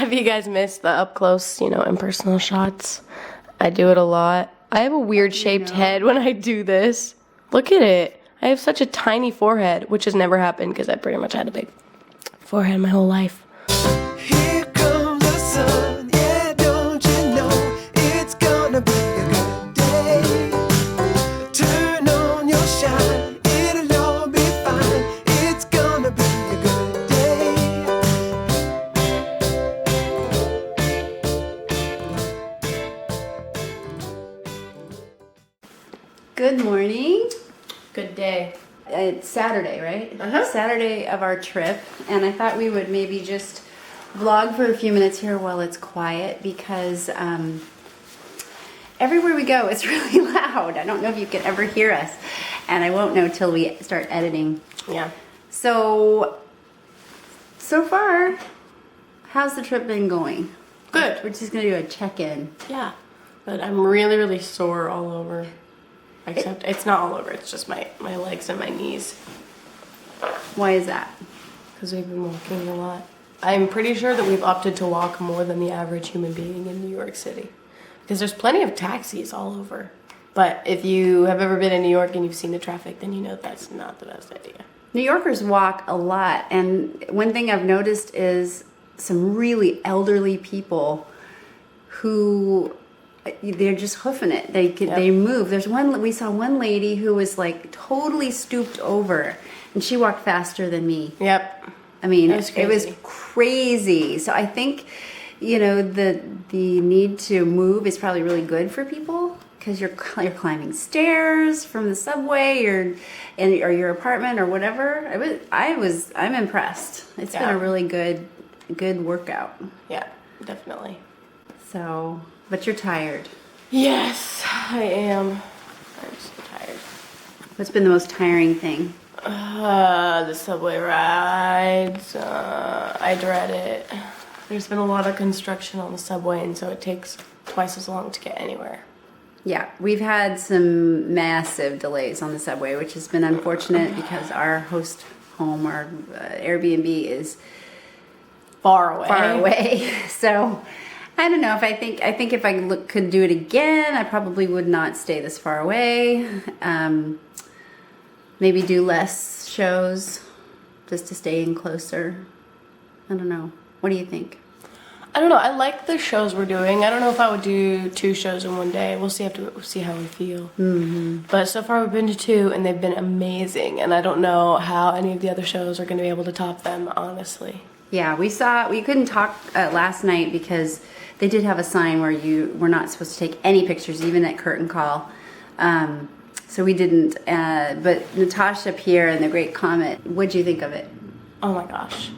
If you guys missed the up close, impersonal shots, I do it a lot. I have a weird shaped head when I do this. Look at it. I have such a tiny forehead, which has never happened because I pretty much had a big forehead my whole life. Here comes the sun, yeah, don't you know it's gonna be a good day. Turn on your shine, it'll all be fine. It's gonna be a good day. Good morning. Good day. It's Saturday, right? Saturday of our trip, and I thought we would maybe just vlog for a few minutes here while it's quiet because everywhere we go it's really loud. I don't know if you can ever hear us, and I won't know till we start editing. Yeah. So far, how's the trip been going? Good. We're just gonna do a check-in. Yeah. But I'm really, really sore all over. Except it's not all over, it's just my legs and my knees. Why is that? Because we've been walking a lot. I'm pretty sure that we've opted to walk more than the average human being in New York City. Because there's plenty of taxis all over. But if you have ever been in New York and you've seen the traffic, then you know that's not the best idea. New Yorkers walk a lot, and one thing I've noticed is some really elderly people who they're just hoofing it. They move. We saw one lady who was like totally stooped over, and she walked faster than me. Yep. I mean, It was crazy. So I think, the need to move is probably really good for people because you're climbing stairs from the subway or your apartment or whatever. I'm impressed. It's been a really good workout. Yeah, definitely. So, but you're tired. Yes, I am. I'm so tired. What's been the most tiring thing? The subway rides. I dread it. There's been a lot of construction on the subway, and so it takes twice as long to get anywhere. Yeah, we've had some massive delays on the subway, which has been unfortunate because our host home, our Airbnb, is Far away. So I don't know. I think if I could do it again, I probably would not stay this far away. Maybe do less shows just to stay in closer. I don't know. What do you think? I don't know. I like the shows we're doing. I don't know if I would do 2 shows in one day. We'll see how we feel. Mm-hmm. But so far we've been to 2, and they've been amazing. And I don't know how any of the other shows are going to be able to top them, honestly. Yeah, we couldn't talk last night because they did have a sign where you were not supposed to take any pictures, even at curtain call. So we didn't. But Natasha Pierre and the Great Comet, what'd you think of it? Oh my gosh.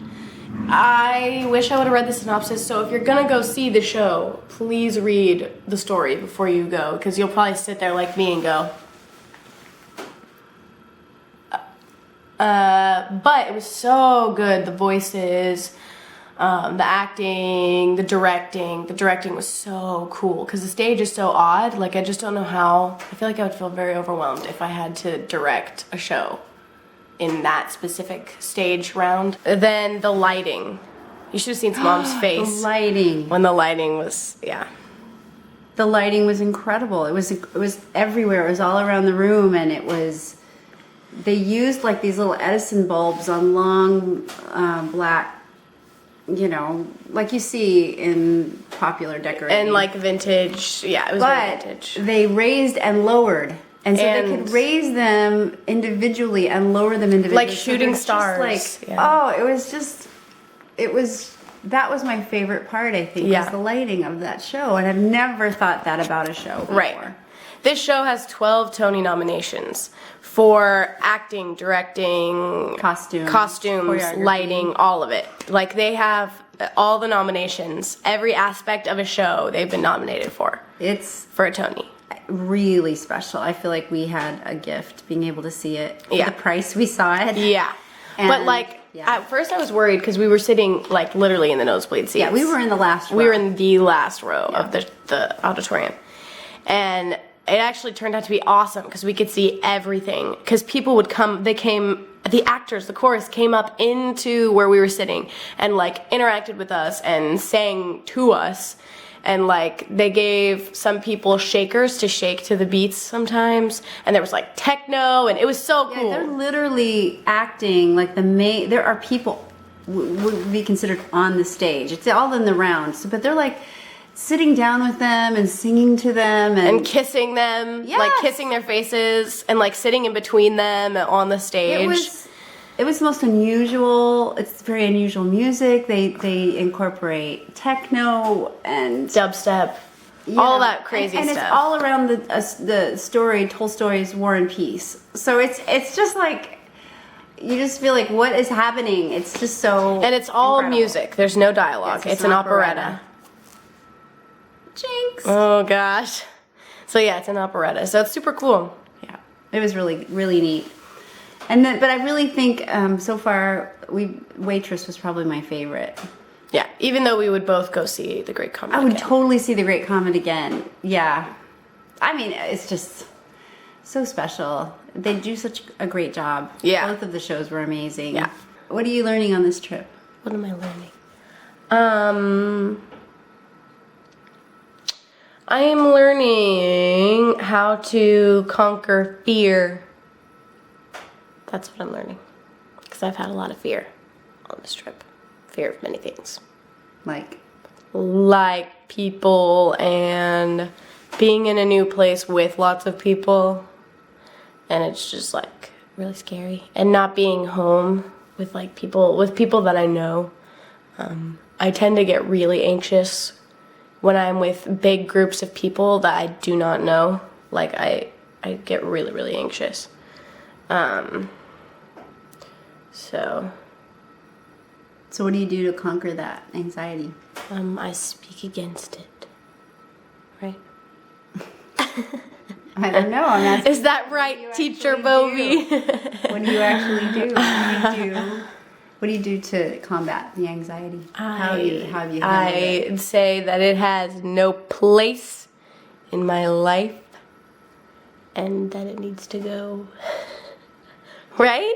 I wish I would have read the synopsis. So if you're going to go see the show, please read the story before you go. Because you'll probably sit there like me and go. But it was so good. The voices, the acting, the directing. The directing was so cool because the stage is so odd. Like, I just don't know how. I feel like I would feel very overwhelmed if I had to direct a show in that specific stage round. Then the lighting. You should have seen Mom's face. The lighting. When the lighting was, yeah. The lighting was incredible. It was everywhere. It was all around the room, and it was. They used like these little Edison bulbs on long black, like you see in popular decorating. And like vintage, yeah, it was very vintage. They raised and lowered. And so they could raise them individually and lower them individually. Like shooting stars. That was my favorite part, I think, was the lighting of that show. And I've never thought that about a show before. Right. This show has 12 Tony nominations for acting, directing, costumes, lighting, all of it. Like, they have all the nominations. Every aspect of a show they've been nominated for. It's for a Tony. Really special. I feel like we had a gift being able to see it for the price we saw it. Yeah. But at first I was worried because we were sitting like literally in the nosebleed seats. Yeah, we were in the last row. We were in the last row of the auditorium. And it actually turned out to be awesome because we could see everything. Because people would come, the actors, the chorus came up into where we were sitting and like interacted with us and sang to us. And like they gave some people shakers to shake to the beats sometimes. And there was like techno, and it was so cool. Yeah, they're literally acting like there are people would be considered on the stage. It's all in the rounds, but they're like sitting down with them and singing to them and kissing them, Yes. like kissing their faces and like sitting in between them on the stage. It was the most unusual. It's very unusual music. They incorporate techno and Dubstep, all that crazy and stuff. it's all around the story, Tolstoy's War and Peace. So it's just like you just feel like what is happening. It's just so and it's all incredible. music. There's no dialogue. Yes, it's an operetta. Jinx. Oh gosh. So yeah, it's an operetta. So it's super cool. Yeah, it was really, really neat. And then, but I really think so far, Waitress was probably my favorite. Yeah, even though we would both go see The Great Comet I would again. totally see The Great Comet again. Yeah, I mean, it's just so special. They do such a great job. Yeah. Both of the shows were amazing. Yeah. What are you learning on this trip? What am I learning? I am learning how to conquer fear. That's what I'm learning. Because I've had a lot of fear on this trip. Fear of many things. Like people and being in a new place with lots of people. And it's just like really scary. And not being home with like people that I know. I tend to get really anxious when I'm with big groups of people that I do not know. Like I get really, really anxious. So what do you do to conquer that anxiety? I speak against it. Right? I don't know. I'm asking. Is that right, Teacher actually Bovee? What do you actually do? What do you do to combat the anxiety? How have you handled it? I'd say that it has no place in my life and that it needs to go. Right?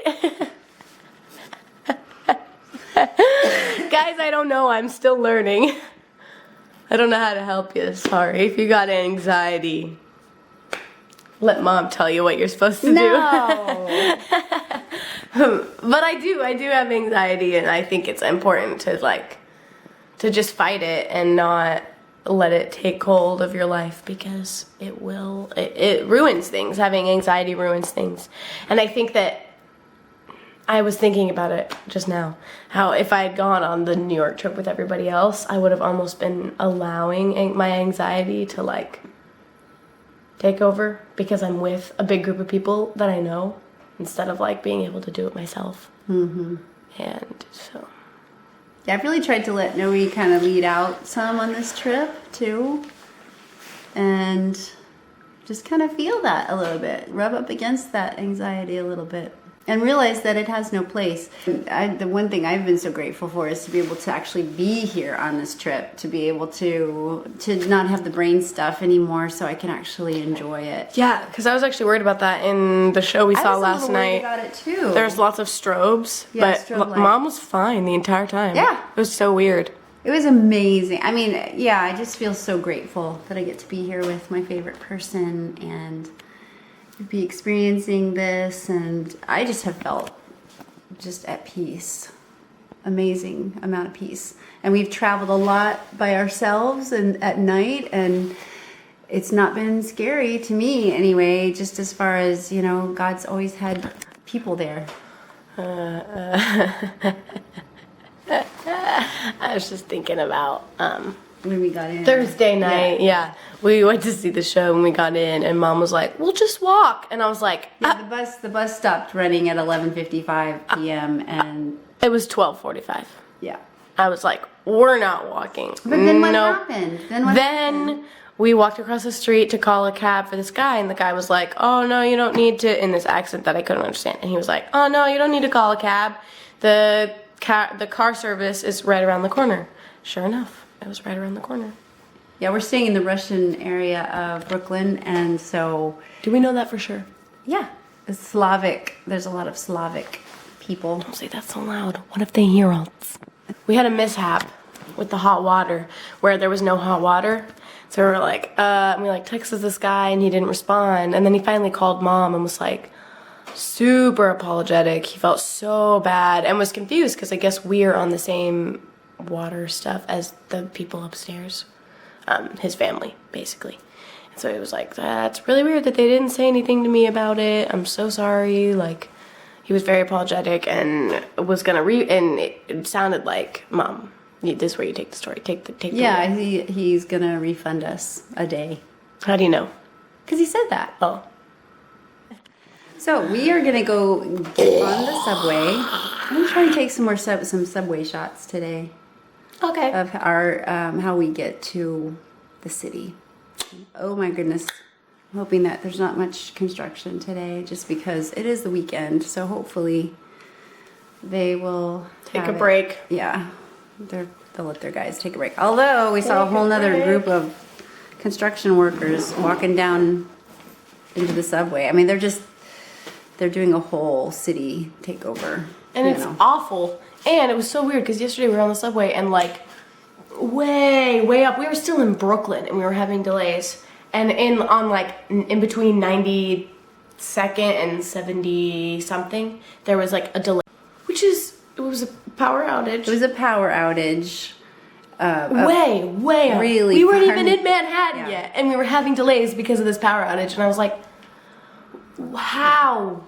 Guys, I don't know. I'm still learning. I don't know how to help you. Sorry. If you got anxiety, let mom tell you what you're supposed to do. No. But I do have anxiety, and I think it's important to just fight it and not let it take hold of your life, because it ruins things. Having anxiety ruins things. And I think that I was thinking about it just now, how if I had gone on the New York trip with everybody else, I would have almost been allowing my anxiety to take over, because I'm with a big group of people that I know, instead of being able to do it myself. Mm-hmm. And so, Yeah, I've really tried to let Noe kind of lead out some on this trip too, and just kind of feel that a little bit, rub up against that anxiety a little bit, and realize that it has no place. The one thing I've been so grateful for is to be able to actually be here on this trip, to be able to not have the brain stuff anymore, so I can actually enjoy it. yeah, because I was actually worried about that in the show we saw I was last a little worried night. about it too. There's lots of strobes, Yeah, but strobe light. mom was fine the entire time. Yeah. It was so weird. It was amazing. I mean, yeah, I just feel so grateful that I get to be here with my favorite person and be experiencing this, and I just have felt just at peace. Amazing amount of peace. And we've traveled a lot by ourselves and at night, and it's not been scary to me anyway, just as far as, God's always had people there. I was just thinking about When we got in. Thursday night. Yeah. We went to see the show and we got in, and mom was like, "We'll just walk." And I was like, Yeah, the bus stopped running at 11:55 p.m. and it was 12:45. yeah. I was like, "We're not walking." But then what Nope. happened? Then we walked across the street to call a cab for this guy, and the guy was like, "Oh no, you don't need to," in this accent that I couldn't understand. And he was like, "Oh no, you don't need to call a cab. The car service is right around the corner." Sure enough, it was right around the corner. Yeah, we're staying in the Russian area of Brooklyn, and so Do we know that for sure? yeah, it's Slavic. There's a lot of Slavic people. Don't say that so loud. What if they hear us? We had a mishap with the hot water where there was no hot water. So we were like, and we like texted this guy and he didn't respond. And then he finally called mom and was like super apologetic. He felt so bad and was confused because I guess we are on the same water stuff as the people upstairs. His family, basically. And so he was like, that's really weird that they didn't say anything to me about it. I'm so sorry. Like, he was very apologetic and was gonna and it sounded like, Mom, this is where you take the story. Take the Yeah, he's gonna refund us a day. How do you know? Because he said that. Oh. So we are gonna go get on the subway. I'm gonna try and take some more some subway shots today Okay. of our how we get to the city. Oh my goodness. I'm hoping that there's not much construction today just because it is the weekend. So hopefully they will Take have a break. Yeah. They'll let their guys take a break. Although we saw a whole nother group of construction workers walking down into the subway. I mean, they're doing a whole city takeover. And it's awful. And it was so weird because yesterday we were on the subway and like way up, we were still in Brooklyn and we were having delays. And in between 92nd and 70 something, there was like a delay, it was a power outage. It was a power outage. Way up. Really we weren't far. even in Manhattan Yeah. yet, and we were having delays because of this power outage. And I was like, how?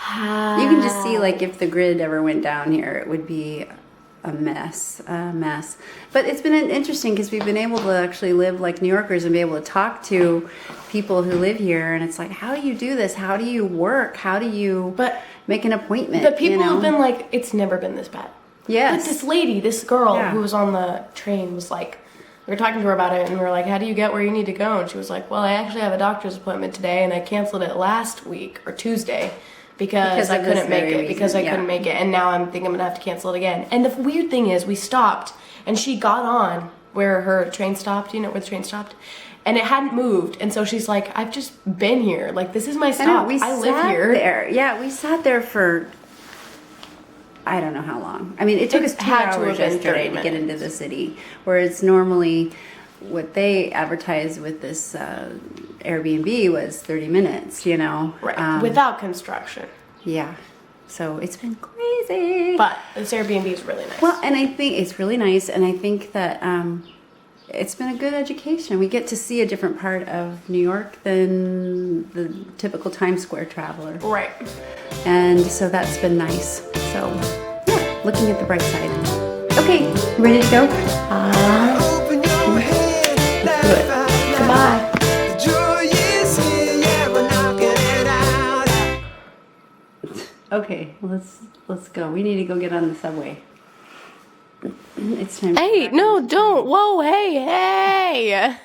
You can just see like if the grid ever went down here, it would be a mess. But it's been interesting because we've been able to actually live like New Yorkers and be able to talk to people who live here. And it's like, how do you do this? How do you work? How do you make an appointment? But people have been like, it's never been this bad. Yes. But this girl Yeah. who was on the train was like, we were talking to her about it and we were like, how do you get where you need to go? And she was like, well, I actually have a doctor's appointment today and I canceled it last week or Tuesday because I couldn't make it. Couldn't make it. And now I think I'm going to have to cancel it again. And the weird thing is we stopped and she got on where her train stopped, you know, where the train stopped. And it hadn't moved. And so she's like, I've just been here. Like, this is my stop. I live here. Yeah, we sat there for I don't know how long. I mean, it took us 2 hours yesterday to get into the city, whereas normally what they advertised with this Airbnb was 30 minutes, you know. Right. Without construction. Yeah. So it's been crazy. But this Airbnb is really nice. Well, and I think it's really nice, and I think that it's been a good education. We get to see a different part of New York than the typical Times Square traveler. Right. And so that's been nice. So, yeah, looking at the bright side. Okay, you ready to go? Open your head, laugh out loud. Goodbye. The joy is here, yeah, we're knocking it out. Okay, let's go. We need to go get on the subway. It's time. Hey, no, don't. Whoa, hey.